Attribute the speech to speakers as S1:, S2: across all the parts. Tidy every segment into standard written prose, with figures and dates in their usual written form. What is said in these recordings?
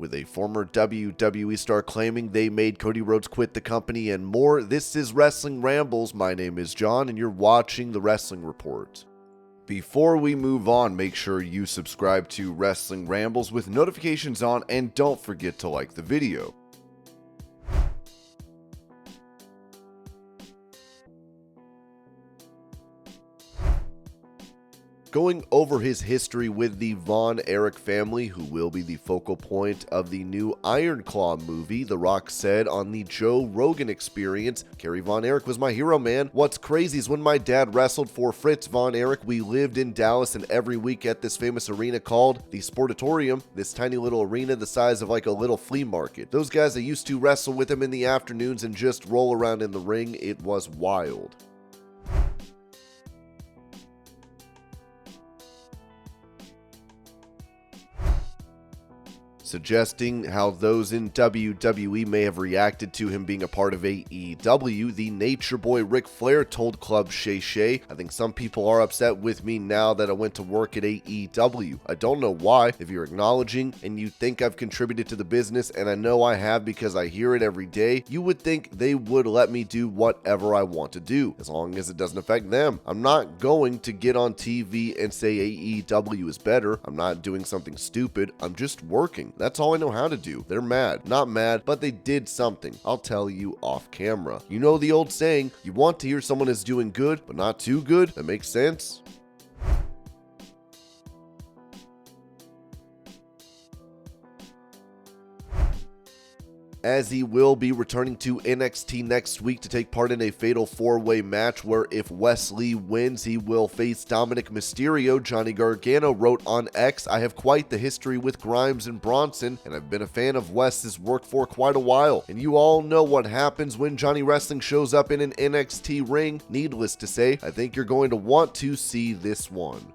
S1: with a former WWE star claiming they made Cody Rhodes quit the company, and more. This is Wrestling Rambles. My name is John, and you're watching the Wrestling Report. Before we move on, make sure you subscribe to Wrestling Rambles with notifications on, and don't forget to like the video. Going over his history with the Von Erich family, who will be the focal point of the new Iron Claw movie, The Rock said on the Joe Rogan Experience, "Kerry Von Erich was my hero, man. What's crazy is when my dad wrestled for Fritz Von Erich, we lived in Dallas, and every week at this famous arena called the Sportatorium, this tiny little arena the size of like a little flea market. Those guys that used to wrestle with him in the afternoons and just roll around in the ring, it was wild." Suggesting how those in WWE may have reacted to him being a part of AEW, the Nature Boy Ric Flair told Club Shay Shay, "I think some people are upset with me now that I went to work at AEW. I don't know why. If you're acknowledging and you think I've contributed to the business, and I know I have because I hear it every day, you would think they would let me do whatever I want to do, as long as it doesn't affect them. I'm not going to get on TV and say AEW is better. I'm not doing something stupid. I'm just working. That's all I know how to do." They're mad. Not mad, but they did something. I'll tell you off camera. You know the old saying, you want to hear someone is doing good, but not too good? That makes sense? As he will be returning to NXT next week to take part in a fatal four-way match where if Wesley wins, he will face Dominic Mysterio. Johnny Gargano wrote on X, "I have quite the history with Grimes and Bronson, and I've been a fan of Wes's work for quite a while. And you all know what happens when Johnny Wrestling shows up in an NXT ring. Needless to say, I think you're going to want to see this one."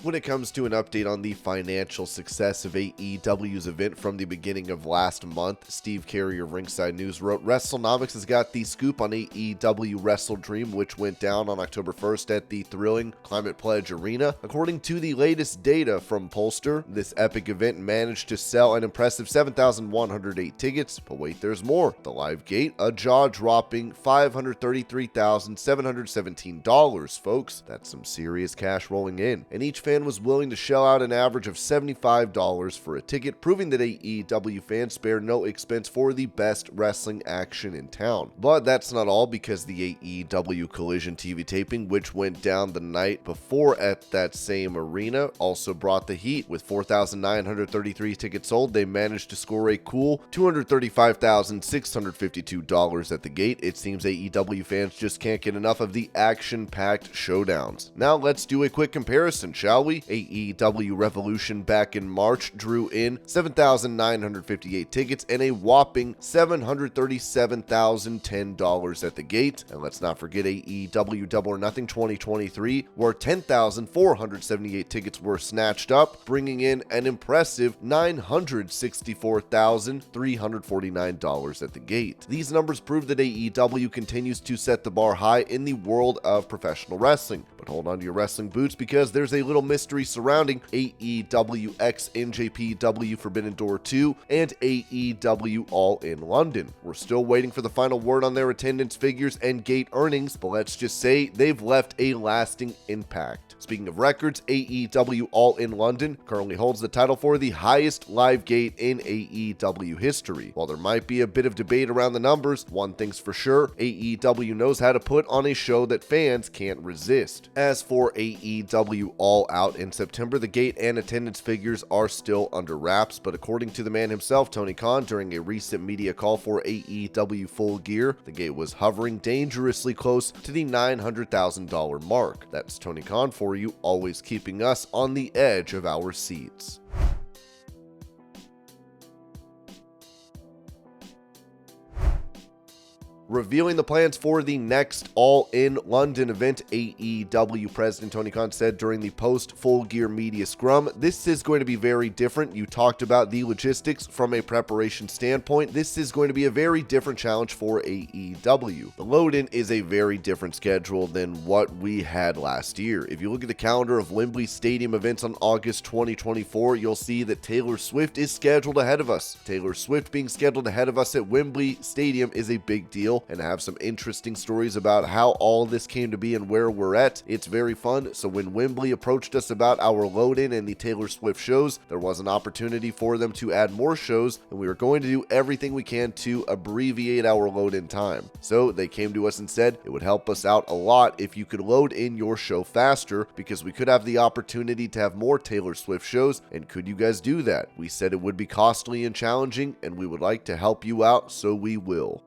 S1: When it comes to an update on the financial success of AEW's event from the beginning of last month, Steve Carey of Ringside News wrote, "WrestleNomics has got the scoop on AEW WrestleDream, which went down on October 1st at the thrilling Climate Pledge Arena. According to the latest data from Pollster, this epic event managed to sell an impressive 7,108 tickets, but wait, there's more. The live gate, a jaw-dropping $533,717, folks. That's some serious cash rolling in. And each fan was willing to shell out an average of $75 for a ticket, proving that AEW fans spare no expense for the best wrestling action in town. But that's not all, because the AEW Collision TV taping, which went down the night before at that same arena, also brought the heat. With 4,933 tickets sold, they managed to score a cool $235,652 at the gate. It seems AEW fans just can't get enough of the action-packed showdowns. Now let's do a quick comparison, shall we? AEW Revolution back in March drew in 7,958 tickets and a whopping $737,010 at the gate. And let's not forget AEW Double or Nothing 2023, where 10,478 tickets were snatched up, bringing in an impressive $964,349 at the gate. These numbers prove that AEW continues to set the bar high in the world of professional wrestling. But hold on to your wrestling boots, because there's a little mystery surrounding AEW X NJPW Forbidden Door 2 and AEW All in London. We're still waiting for the final word on their attendance figures and gate earnings, but let's just say they've left a lasting impact. Speaking of records, AEW All in London currently holds the title for the highest live gate in AEW history. While there might be a bit of debate around the numbers, one thing's for sure, AEW knows how to put on a show that fans can't resist. As for AEW All Out in September, the gate and attendance figures are still under wraps, but according to the man himself, Tony Khan, during a recent media call for AEW Full Gear, the gate was hovering dangerously close to the $900,000 mark. That's Tony Khan for you, always keeping us on the edge of our seats. Revealing the plans for the next All In London event, AEW President Tony Khan said during the post-Full Gear media scrum, "This is going to be very different. You talked about the logistics from a preparation standpoint. This is going to be a very different challenge for AEW. The load-in is a very different schedule than what we had last year. If you look at the calendar of Wembley Stadium events on August 2024, you'll see that Taylor Swift is scheduled ahead of us. Taylor Swift being scheduled ahead of us at Wembley Stadium is a big deal, and I have some interesting stories about how all this came to be and where we're at. It's very fun. So when Wembley approached us about our load-in and the Taylor Swift shows, there was an opportunity for them to add more shows, and we were going to do everything we can to abbreviate our load-in time. So they came to us and said it would help us out a lot if you could load in your show faster, because we could have the opportunity to have more Taylor Swift shows, and could you guys do that? We said it would be costly and challenging, and we would like to help you out, so we will."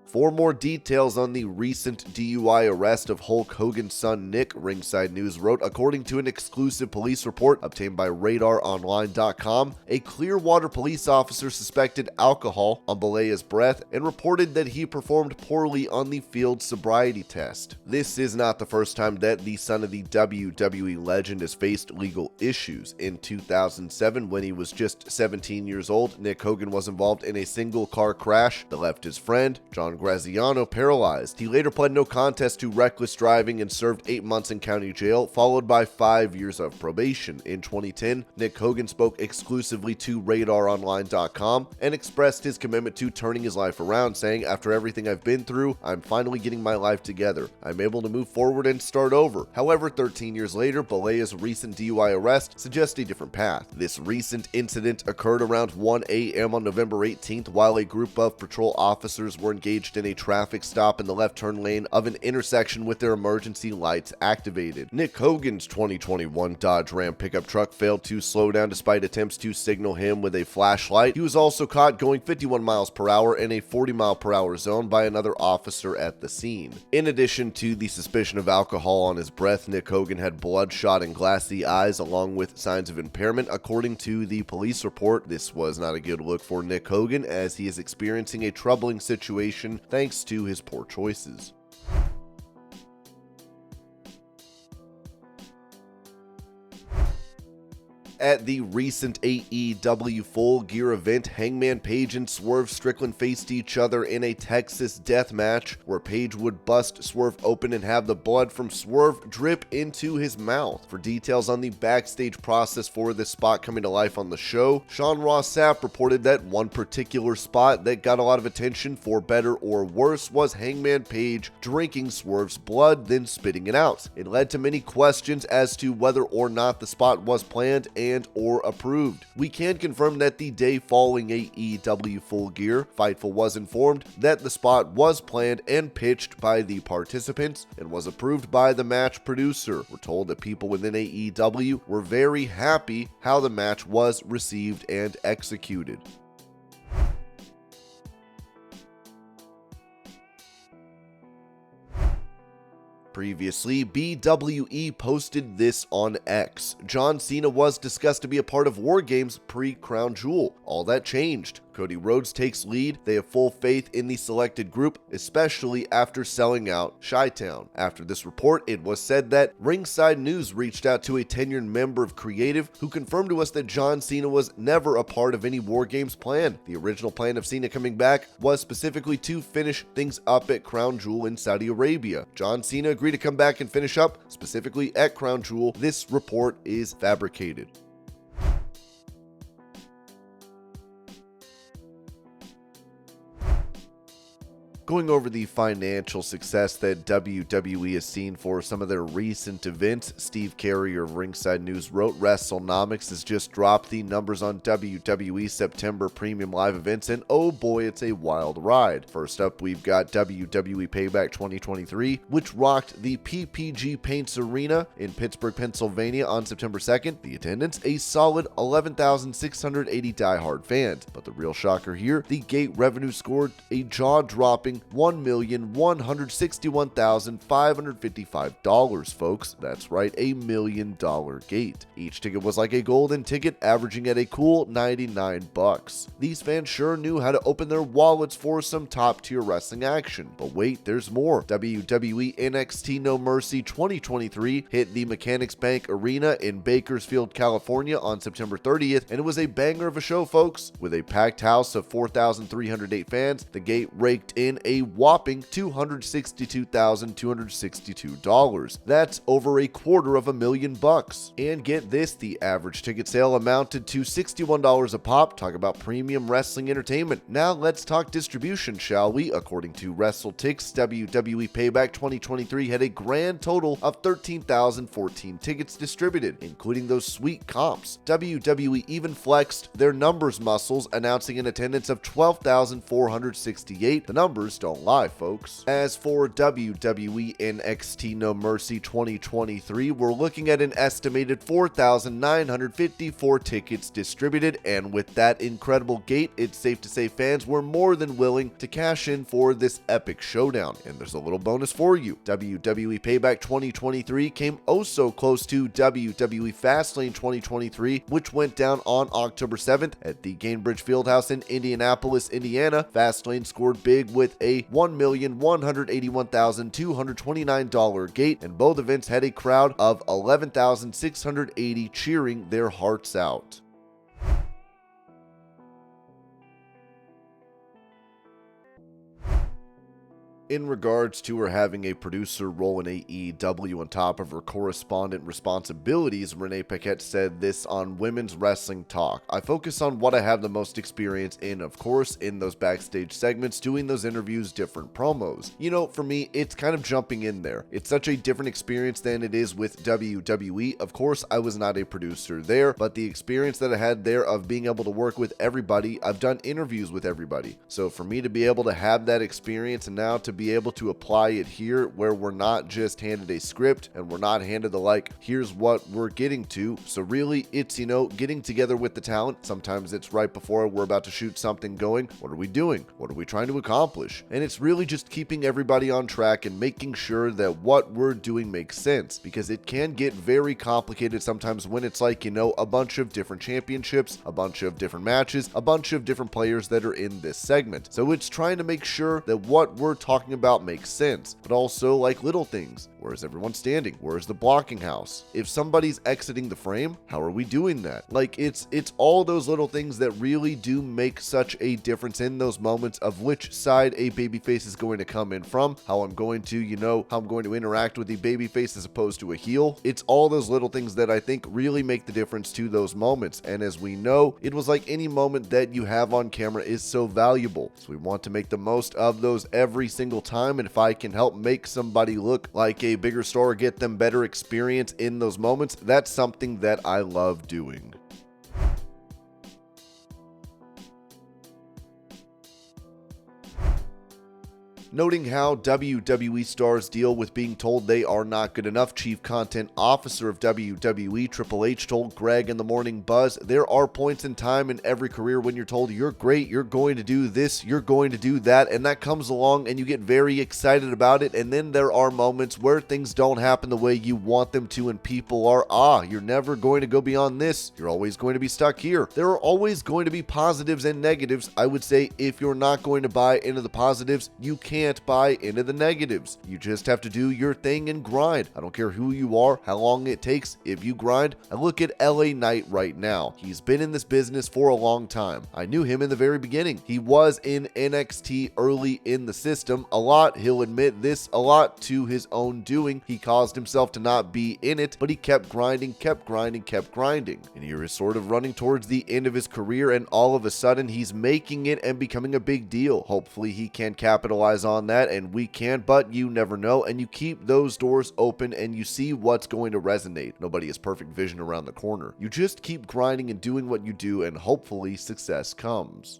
S1: For more details on the recent DUI arrest of Hulk Hogan's son Nick, Ringside News wrote, according to an exclusive police report obtained by RadarOnline.com, a Clearwater police officer suspected alcohol on Belaya's breath and reported that he performed poorly on the field sobriety test. This is not the first time that the son of the WWE legend has faced legal issues. In 2007, when he was just 17 years old, Nick Hogan was involved in a single car crash that left his friend, John Graziano, paralyzed. He later pled no contest to reckless driving and served 8 months in county jail, followed by 5 years of probation. In 2010, Nick Hogan spoke exclusively to RadarOnline.com and expressed his commitment to turning his life around, saying, "After everything I've been through, I'm finally getting my life together. I'm able to move forward and start over." However, 13 years later, Belaya's recent DUI arrest suggests a different path. This recent incident occurred around 1 a.m. on November 18th while a group of patrol officers were engaged in a traffic stop in the left turn lane of an intersection with their emergency lights activated. Nick Hogan's 2021 Dodge Ram pickup truck failed to slow down despite attempts to signal him with a flashlight. He was also caught going 51 miles per hour in a 40-mile-per-hour zone by another officer at the scene. In addition to the suspicion of alcohol on his breath, Nick Hogan had bloodshot and glassy eyes along with signs of impairment. According to the police report, this was not a good look for Nick Hogan, as he is experiencing a troubling situation thanks to his poor choices. At the recent AEW Full Gear event, Hangman Page and Swerve Strickland faced each other in a Texas death match where Page would bust Swerve open and have the blood from Swerve drip into his mouth. For details on the backstage process for this spot coming to life on the show, Sean Ross Sapp reported that one particular spot that got a lot of attention, for better or worse, was Hangman Page drinking Swerve's blood, then spitting it out. It led to many questions as to whether or not the spot was planned and or approved. We can confirm that the day following AEW Full Gear, Fightful was informed that the spot was planned and pitched by the participants and was approved by the match producer. We're told that people within AEW were very happy how the match was received and executed. Previously, BWE posted this on X. John Cena was discussed to be a part of War Games pre-Crown Jewel. All that changed. Cody Rhodes takes lead. They have full faith in the selected group, especially after selling out Chi-Town. After this report, it was said that Ringside News reached out to a tenured member of Creative who confirmed to us that John Cena was never a part of any War Games plan. The original plan of Cena coming back was specifically to finish things up at Crown Jewel in Saudi Arabia. John Cena agreed to come back and finish up, specifically at Crown Jewel. This report is fabricated. Going over the financial success that WWE has seen for some of their recent events, Steve Carrier of Ringside News wrote, WrestleNomics has just dropped the numbers on WWE September premium live events, and oh boy, it's a wild ride. First up, we've got WWE Payback 2023, which rocked the PPG Paints Arena in Pittsburgh, Pennsylvania on September 2nd. The attendance, a solid 11,680 diehard fans. But the real shocker here, the gate revenue scored a jaw-dropping whopping $1,161,555, folks. That's right, $1 million gate. Each ticket was like a golden ticket, averaging at a cool $99. These fans sure knew how to open their wallets for some top-tier wrestling action. But wait, there's more. WWE NXT No Mercy 2023 hit the Mechanics Bank Arena in Bakersfield, California on September 30th, and it was a banger of a show, folks. With a packed house of 4,308 fans, the gate raked in a whopping $262,262. That's over $250,000. And get this, the average ticket sale amounted to $61 a pop. Talk about premium wrestling entertainment. Now let's talk distribution, shall we? According to WrestleTix, WWE Payback 2023 had a grand total of 13,014 tickets distributed, including those sweet comps. WWE even flexed their numbers muscles, announcing an attendance of 12,468. The numbers don't lie, folks. As for WWE NXT No Mercy 2023, we're looking at an estimated 4,954 tickets distributed, and with that incredible gate, it's safe to say fans were more than willing to cash in for this epic showdown. And there's a little bonus for you. WWE Payback 2023 came oh so close to WWE Fastlane 2023, which went down on October 7th at the Gainbridge Fieldhouse in Indianapolis, Indiana. Fastlane scored big with a $1,181,229 gate, and both events had a crowd of 11,680 cheering their hearts out. In regards to her having a producer role in AEW on top of her correspondent responsibilities, Renee Paquette said this on Women's Wrestling Talk. "I focus on what I have the most experience in, of course, in those backstage segments, doing those interviews, different promos. You know, for me, it's kind of jumping in there. It's such a different experience than it is with WWE. Of course, I was not a producer there, but the experience that I had there of being able to work with everybody, I've done interviews with everybody. So for me to be able to have that experience and now to be able to apply it here, where we're not just handed a script and we're not handed the like, here's what we're getting to. So really it's, you know, getting together with the talent. Sometimes it's right before we're about to shoot something going, what are we doing? What are we trying to accomplish? And it's really just keeping everybody on track and making sure that what we're doing makes sense, because it can get very complicated sometimes when it's like, you know, a bunch of different championships, a bunch of different matches, a bunch of different players that are in this segment. So it's trying to make sure that what we're talking about makes sense, but also like little things. Where is everyone standing? Where is the blocking house? If somebody's exiting the frame, how are we doing that? Like it's all those little things that really do make such a difference in those moments of which side a babyface is going to come in from, how I'm going to, you know, how I'm going to interact with the babyface as opposed to a heel. It's all those little things that I think really make the difference to those moments. And as we know, it was like any moment that you have on camera is so valuable. So we want to make the most of those every single time. And if I can help make somebody look like a bigger star, get them better experience in those moments, that's something that I love doing. Noting how WWE stars deal with being told they are not good enough, Chief Content Officer of WWE Triple H told Greg in the Morning Buzz, "There are points in time in every career when you're told you're great, you're going to do this, you're going to do that, and that comes along and you get very excited about it, and then there are moments where things don't happen the way you want them to, and people are, you're never going to go beyond this, you're always going to be stuck here." There are always going to be positives and negatives. I would say if you're not going to buy into the positives, you can't buy into the negatives. You just have to do your thing and grind. I don't care who you are, how long it takes. If you grind, I look at LA Knight right now. He's been in this business for a long time. I knew him in the very beginning. He was in NXT early in the system. A lot, he'll admit this, a lot to his own doing. He caused himself to not be in it, but he kept grinding, kept grinding, kept grinding. And here is sort of running towards the end of his career, and all of a sudden he's making it and becoming a big deal. Hopefully he can capitalize on that, and we can, but you never know, and you keep those doors open and you see what's going to resonate. Nobody has perfect vision around the corner. You just keep grinding and doing what you do, and hopefully success comes.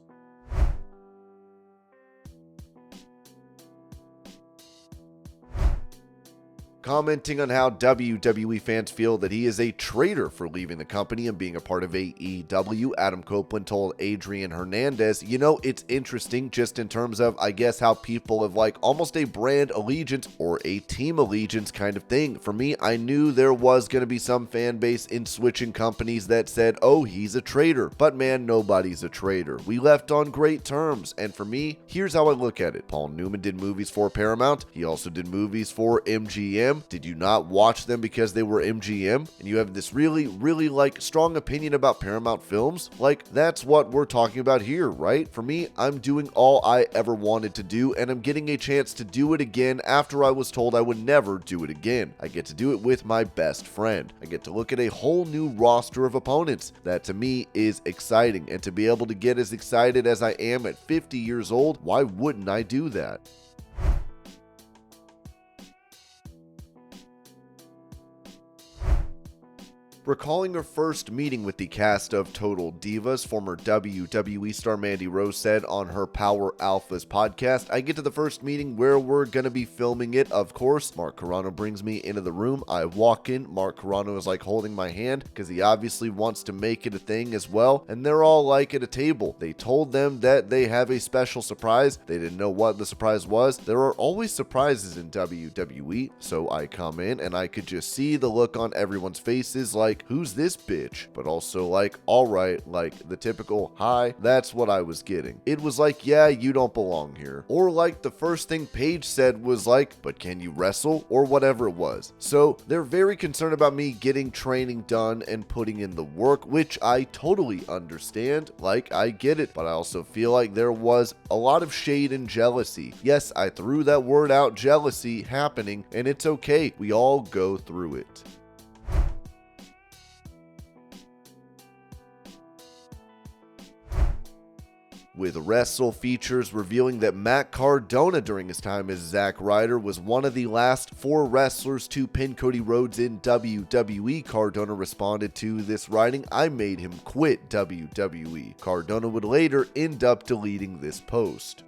S1: Commenting on how WWE fans feel that he is a traitor for leaving the company and being a part of AEW, Adam Copeland told Adrian Hernandez, "You know, it's interesting just in terms of, I guess, how people have like almost a brand allegiance or a team allegiance kind of thing. For me, I knew there was going to be some fan base in switching companies that said, oh, he's a traitor. But man, nobody's a traitor. We left on great terms. And for me, here's how I look at it. Paul Newman did movies for Paramount. He also did movies for MGM. Did you not watch them because they were MGM? And you have this really like strong opinion about Paramount films? Like, that's what we're talking about here, right? For me, I'm doing all I ever wanted to do, and I'm getting a chance to do it again after I was told I would never do it again. I get to do it with my best friend. I get to look at a whole new roster of opponents. That to me is exciting, and to be able to get as excited as I am at 50 years old, why wouldn't I do that?" Recalling her first meeting with the cast of Total Divas, former WWE star Mandy Rose said on her Power Alphas podcast, "I get to the first meeting where we're gonna be filming it, of course. Mark Carrano brings me into the room. I walk in. Mark Carrano is like holding my hand because he obviously wants to make it a thing as well. And they're all like at a table. They told them that they have a special surprise. They didn't know what the surprise was. There are always surprises in WWE. So I come in and I could just see the look on everyone's faces like, who's this bitch? But also like, all right, like the typical hi. That's what I was getting. It was like, yeah, you don't belong here. Or like the first thing Paige said was like, but can you wrestle? Or whatever it was. So they're very concerned about me getting training done and putting in the work, which I totally understand. Like, I get it. But I also feel like there was a lot of shade and jealousy. Yes, I threw that word out, jealousy happening, and it's okay. We all go through it. With Wrestle features revealing that Matt Cardona during his time as Zack Ryder was one of the last 4 wrestlers to pin Cody Rhodes in WWE. Cardona responded to this writing, "I made him quit WWE." Cardona would later end up deleting this post.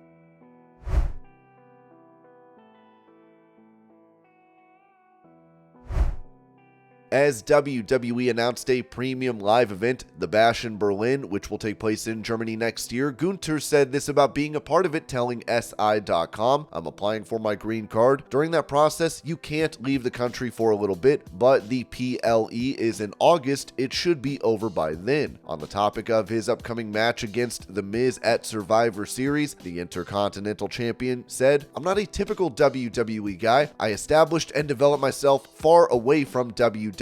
S1: As WWE announced a premium live event, The Bash in Berlin, which will take place in Germany next year, Gunther said this about being a part of it, telling SI.com, "I'm applying for my green card. During that process, you can't leave the country for a little bit, but the PLE is in August. It should be over by then." On the topic of his upcoming match against The Miz at Survivor Series, the Intercontinental Champion said, "I'm not a typical WWE guy. I established and developed myself far away from WWE.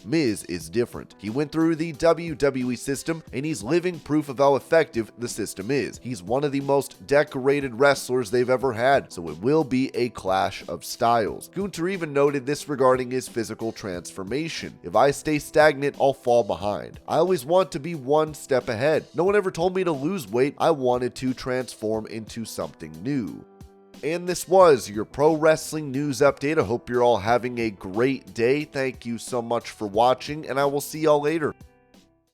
S1: Miz is different. He went through the WWE system, and he's living proof of how effective the system is. He's one of the most decorated wrestlers they've ever had, so it will be a clash of styles." Gunther even noted this regarding his physical transformation. "If I stay stagnant, I'll fall behind. I always want to be one step ahead. No one ever told me to lose weight. I wanted to transform into something new." And this was your pro wrestling news update. I hope you're all having a great day. Thank you so much for watching, and I will see y'all later.